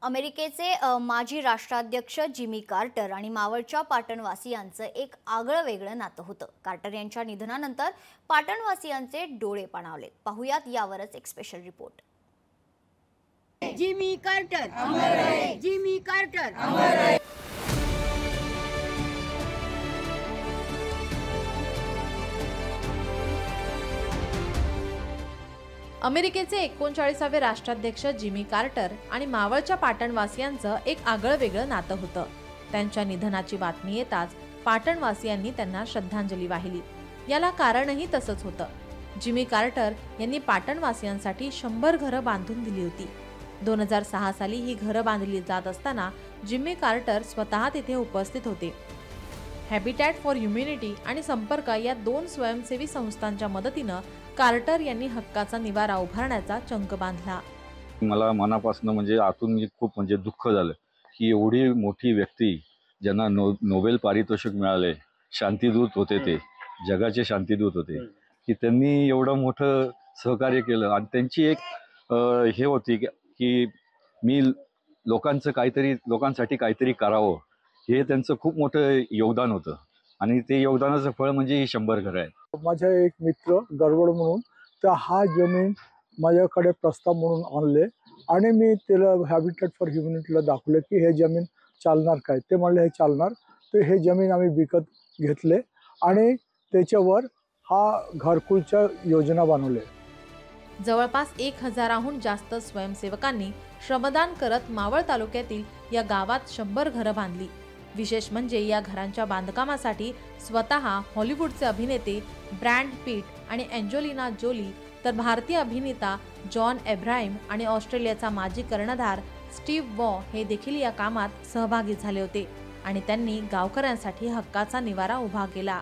अमेरिकेचे माजी राष्ट्राध्यक्ष जिमी कार्टर आणि मावळच्या पाटणवासियांचं एक आगळं वेगळं नातं होतं। कार्टर यांच्या निधनानंतर पाटणवासियांचे डोळे पाणावले। पाहुयात यावरच एक स्पेशल रिपोर्ट। जिमी कार्टर अमर रहे, जिमी कार्टर अमर रहे। अमेरिकेचे 39वे राष्ट्राध्यक्ष जिमी कार्टर आणि मावळच्या पाटणवासियांचं एक आगळं वेगळं नातं होतं। त्यांच्या निधनाची बातमी येताच पाटणवासियांनी त्यांना श्रद्धांजली वाहिली। याला कारणही तसंच होतं। जिमी कार्टर यांनी पाटणवासियांसाठी 100 घरं बांधून दिली होती। 2006 साली ही घरं बांधली जात असताना जिमी कार्टर स्वतः तिथे उपस्थित होते। हॅबिटॅट फॉर ह्युमॅनिटी आणि संपर्क या 2 स्वयंसेवी संस्थांच्या मदतीनं कार्टर यांनी हक्काचा निवारा उभारण्याचा चंक बांधला। मला मनापासून म्हणजे आतून खूप दुःख झालं की एवढी मोठी व्यक्ती ज्यांना नोबेल पारितोषिक मिळाले, शांतीदूत होते, ते जगाचे शांतीदूत होते, की त्यांनी एवढं मोठं सहकार्य केलं। आणि त्यांची एक हे होती की मी लोकांसाठी काहीतरी करावं, हे त्यांचं खूप मोठं योगदान होतं। आणि ते योगदानाचं फळ म्हणजे ही 100 घरं आहेत। माझा एक मित्र गरवड म्हणून, तर हा जमीन माझ्याकडे प्रस्ताव म्हणून आणले आणि मी त्याला हॅबिटॅट फॉर ह्युमॅनिटीला दाखवले की हे जमीन चालणार काय। ते म्हणले हे चालणार। तर हे जमीन आम्ही विकत घेतले आणि त्याच्यावर हा घरकुलच्या योजना बनवले। जवळपास 1000हून जास्त स्वयंसेवकांनी श्रमदान करत मावळ तालुक्यातील या गावात 100 घरं बांधली। विशेष म्हणजे या घरांच्या बांधकामासाठी स्वतः हॉलिवूडचे अभिनेते ब्रॅड पिट आणि एंजेलिना जोली, तर भारतीय अभिनेता जॉन अब्राहम आणि ऑस्ट्रेलियाचा माजी कर्णधार स्टीव्ह वॉ हे देखील या कामात सहभागी झाले होते आणि त्यांनी गावकऱ्यांसाठी हक्काचा निवारा उभा केला।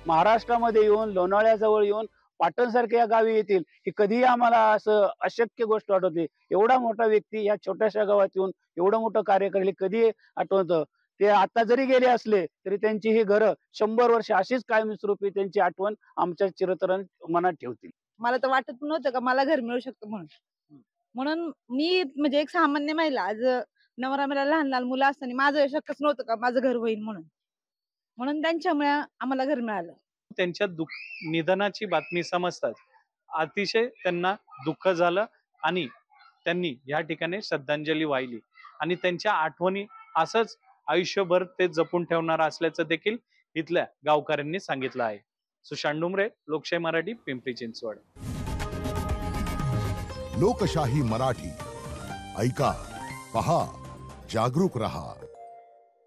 महाराष्ट्रामध्ये येऊन लोणावळ्याजवळ येऊन पाटणसारख्या गावी येतील ही कधीही आम्हाला असं अशक्य गोष्ट वाटत होती। एवढा मोठा व्यक्ती या छोट्याशा गावात येऊन एवढं मोठं कार्य करेल कधी आठवतं। ते आता जरी गेले असले तरी त्यांची ही घरं 100 वर्ष अशीच कायमस्वरूपी त्यांची आठवण आमच्या चिरतरण मनात ठेवतील। मला तर वाटत नव्हतं का मला घर मिळू शकतं म्हणून मी म्हणजे एक सामान्य महिला, आज नवरा मेला, लहान लहान मुलं असताना माझं शक्यच नव्हतं का माझं घर होईल म्हणून त्यांच्यामुळे आम्हाला घर मिळालं। त्यांच्या निधनाची बातमी समजतात अतिशय त्यांना दुःख झालं आणि त्यांनी या ठिकाणी श्रद्धांजली वाहिली आणि त्यांच्या आठवणी असंच आयुष्यभर ते जपून ठेवणार असल्याचं देखील इथल्या गावकऱ्यांनी सांगितलं आहे। सुशांत डुमरे, लोकशाही मराठी, पिंपरी चिंचवड। लोकशाही मराठी, ऐका, पहा, जागरूक रहा।